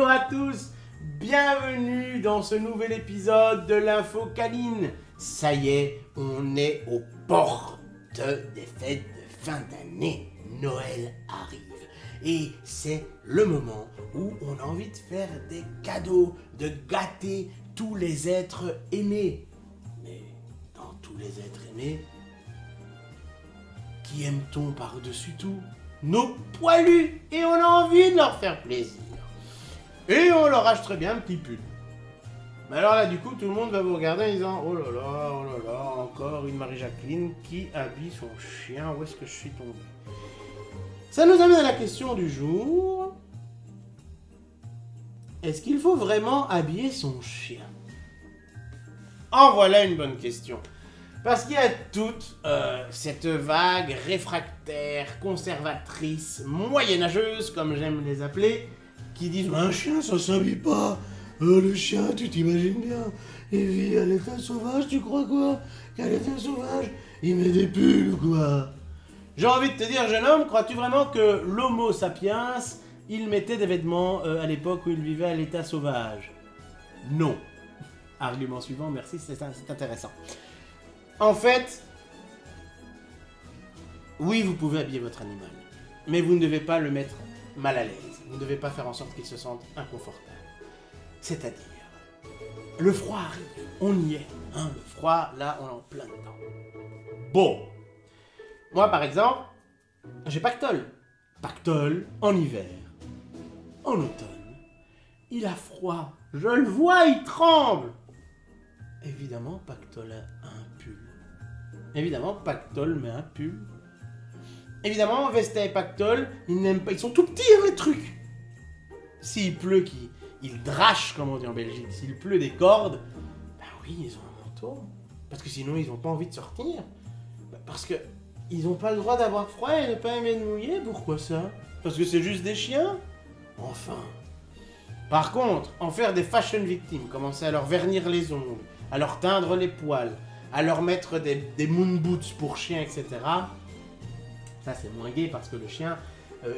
à tous, bienvenue dans ce nouvel épisode de l'Info Canine. Ça y est, on est aux portes des fêtes de fin d'année. Noël arrive. Et c'est le moment où on a envie de faire des cadeaux, de gâter tous les êtres aimés. Mais dans tous les êtres aimés, qui aime-t-on par-dessus tout? Nos poilus. Et on a envie de leur faire plaisir. Et on leur achète très bien un petit pull. Mais alors là, du coup, tout le monde va vous regarder en disant: oh là là, encore une Marie-Jacqueline qui habille son chien. Où est-ce que je suis tombé? Ça nous amène à la question du jour. Est-ce qu'il faut vraiment habiller son chien? En voilà une bonne question. Parce qu'il y a toute cette vague réfractaire, conservatrice, moyenâgeuse, comme j'aime les appeler, qui disent: un chien, ça s'habille pas. Le chien, tu t'imagines bien, il vit à l'état sauvage, tu crois quoi? Qu'à l'état sauvage, il met des pulls ou quoi? J'ai envie de te dire, jeune homme, crois-tu vraiment que l'Homo sapiens, il mettait des vêtements à l'époque où il vivait à l'état sauvage? Non. Argument suivant, merci, c'est intéressant. En fait, oui, vous pouvez habiller votre animal, mais vous ne devez pas le mettre mal à l'aise. Vous ne devez pas faire en sorte qu'il se sente inconfortable. C'est-à-dire, le froid arrive, on y est. Hein, le froid, là, on est en plein dedans. Bon, moi, par exemple, j'ai Pactole. Pactole, en hiver, en automne, il a froid. Je le vois, il tremble. Évidemment, Pactole a un pull. Évidemment, Pactole met un pull. Évidemment, Vesta et Pactole, ils n'aiment pas, ils sont tout petits, hein, les trucs. S'il pleut, ils drachent, comme on dit en Belgique. S'il pleut des cordes, ben oui, ils ont un manteau. Parce que sinon, ils n'ont pas envie de sortir. Ben parce que ils n'ont pas le droit d'avoir froid et de ne pas aimer de mouiller. Pourquoi ça? Parce que c'est juste des chiens? Enfin. Par contre, en faire des fashion victims, commencer à leur vernir les ongles, à leur teindre les poils, à leur mettre des moon boots pour chiens, etc. Ça, c'est moins gai parce que le chien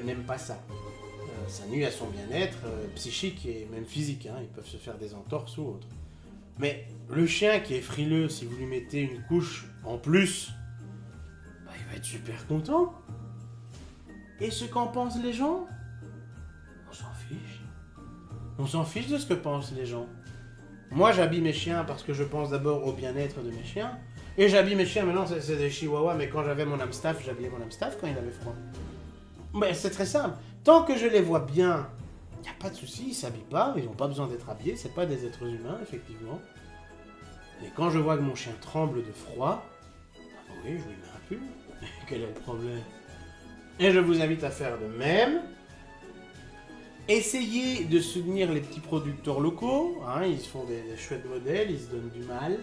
n'aime pas ça. Ça nuit à son bien-être psychique et même physique. Hein. Ils peuvent se faire des entorses ou autre. Mais le chien qui est frileux, si vous lui mettez une couche en plus, bah, il va être super content. Et ce qu'en pensent les gens, on s'en fiche. On s'en fiche de ce que pensent les gens. Moi, j'habille mes chiens parce que je pense d'abord au bien-être de mes chiens. Et j'habille mes chiens, maintenant c'est des chihuahuas, mais quand j'avais mon hamstaff, j'habillais mon hamstaff quand il avait froid. Mais c'est très simple. Tant que je les vois bien, il n'y a pas de souci, ils ne s'habillent pas, ils n'ont pas besoin d'être habillés, c'est pas des êtres humains, effectivement. Mais quand je vois que mon chien tremble de froid, ah oui, je lui mets un pull. Quel est le problème? Et je vous invite à faire de même. Essayez de soutenir les petits producteurs locaux, hein, ils se font des chouettes modèles, ils se donnent du mal.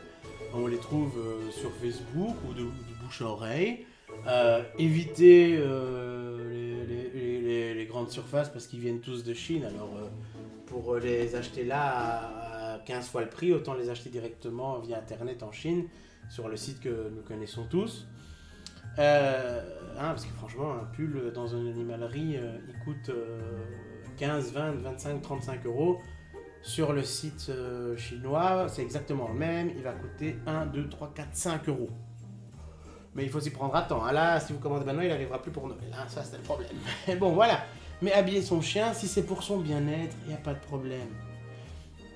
On les trouve sur Facebook ou de bouche à oreille. Évitez les grandes surfaces parce qu'ils viennent tous de Chine. Alors pour les acheter là à 15 fois le prix, autant les acheter directement via internet en Chine sur le site que nous connaissons tous. Parce que franchement, un pull dans une animalerie, il coûte 15, 20, 25, 35 euros. Sur le site chinois, c'est exactement le même. Il va coûter 1, 2, 3, 4, 5 euros. Mais il faut s'y prendre à temps. Ah là, si vous commandez maintenant, il n'arrivera plus pour Noël. Hein, ça, c'est le problème. Mais bon, voilà. Mais habiller son chien, si c'est pour son bien-être, il n'y a pas de problème.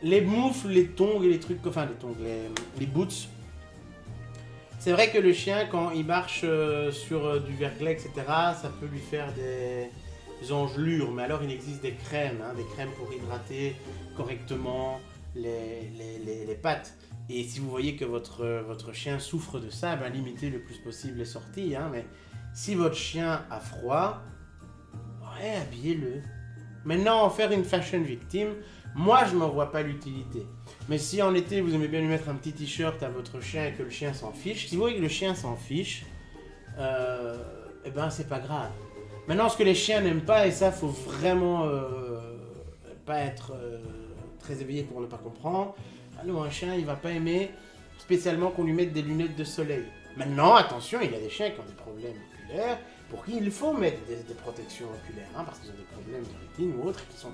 Les moufles, les tongs et les trucs... Enfin, les tongs, les boots. C'est vrai que le chien, quand il marche sur du verglas, etc., ça peut lui faire des engelures. Mais alors, il existe des crèmes. Hein, des crèmes pour hydrater correctement les pattes. Et si vous voyez que votre chien souffre de ça, ben limitez le plus possible les sorties. Hein, mais si votre chien a froid, ouais, habillez-le. Maintenant, en faire une fashion victime, moi, je n'en vois pas l'utilité. Mais si en été, vous aimez bien lui mettre un petit t-shirt à votre chien et que le chien s'en fiche, si vous voyez que le chien s'en fiche, eh ben, c'est pas grave. Maintenant, ce que les chiens n'aiment pas, et ça, faut vraiment pas être très éveillé pour ne pas comprendre. Alors, un chien, il va pas aimer spécialement qu'on lui mette des lunettes de soleil. Maintenant, attention, il y a des chiens qui ont des problèmes oculaires, pour qui il faut mettre des protections oculaires, hein, parce qu'ils ont des problèmes de rétine ou autres, qui sont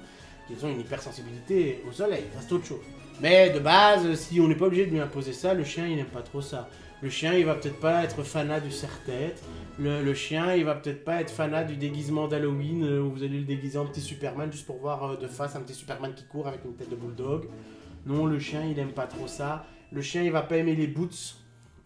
qu'ils ont une hypersensibilité au soleil, ça c'est autre chose. Mais de base, si on n'est pas obligé de lui imposer ça, le chien il n'aime pas trop ça. Le chien il va peut-être pas être fanat du serre-tête, le chien il va peut-être pas être fanat du déguisement d'Halloween où vous allez le déguiser en petit Superman juste pour voir de face un petit Superman qui court avec une tête de bulldog. Non, le chien il aime pas trop ça. Le chien il va pas aimer les boots.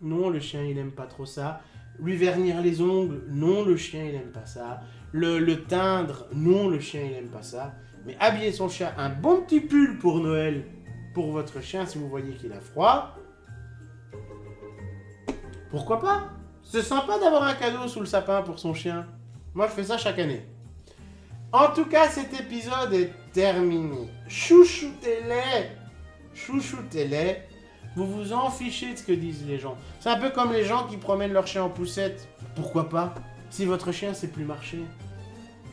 Non, le chien il aime pas trop ça. Lui vernir les ongles, non, le chien il aime pas ça. Le teindre, non, le chien il aime pas ça. Mais habiller son chien, un bon petit pull pour Noël, pour votre chien si vous voyez qu'il a froid, pourquoi pas? C'est sympa d'avoir un cadeau sous le sapin pour son chien. Moi je fais ça chaque année. En tout cas, cet épisode est terminé. Chouchoutez-les. Chouchoutez-les. Vous vous en fichez de ce que disent les gens. C'est un peu comme les gens qui promènent leur chien en poussette. Pourquoi pas? Si votre chien sait plus marcher,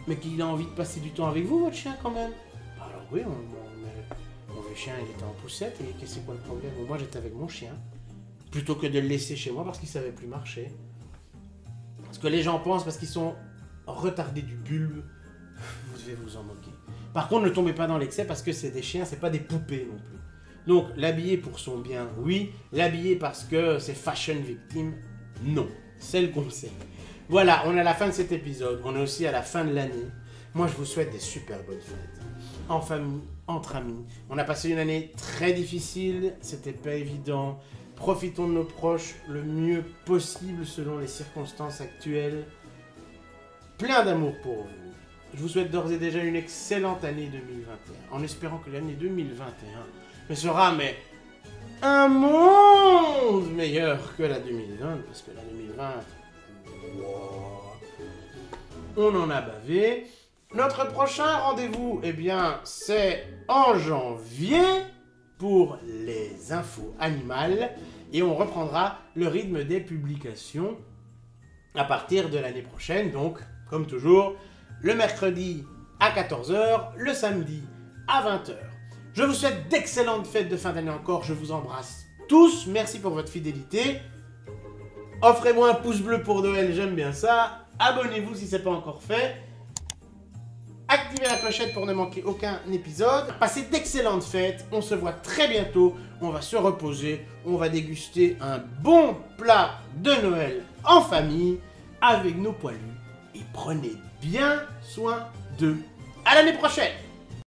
mais qu'il a envie de passer du temps avec vous, votre chien quand même. Alors oui, mon chien il était en poussette et qu'est-ce que c'est quoi le problème? Moi j'étais avec mon chien, plutôt que de le laisser chez moi parce qu'il savait plus marcher. Ce que les gens pensent parce qu'ils sont retardés du bulbe, vous devez vous en moquer. Par contre, ne tombez pas dans l'excès parce que c'est des chiens, c'est pas des poupées non plus. Donc, l'habiller pour son bien, oui. L'habiller parce que c'est fashion victime, non. C'est le conseil. Voilà, on est à la fin de cet épisode. On est aussi à la fin de l'année. Moi, je vous souhaite des super bonnes fêtes. En famille, entre amis. On a passé une année très difficile. C'était pas évident. Profitons de nos proches le mieux possible selon les circonstances actuelles. Plein d'amour pour vous. Je vous souhaite d'ores et déjà une excellente année 2021. En espérant que l'année 2021 sera un monde meilleur que la 2020. Parce que la 2020... on en a bavé. Notre prochain rendez-vous, eh bien, c'est en janvier pour les infos animales. Et on reprendra le rythme des publications à partir de l'année prochaine. Donc, comme toujours, le mercredi à 14 h, le samedi à 20 h. Je vous souhaite d'excellentes fêtes de fin d'année encore. Je vous embrasse tous. Merci pour votre fidélité. Offrez-moi un pouce bleu pour Noël, j'aime bien ça. Abonnez-vous si ce n'est pas encore fait. Activez la clochette pour ne manquer aucun épisode. Passez d'excellentes fêtes. On se voit très bientôt. On va se reposer. On va déguster un bon plat de Noël en famille avec nos poilus. Et prenez bien soin d'eux. À l'année prochaine!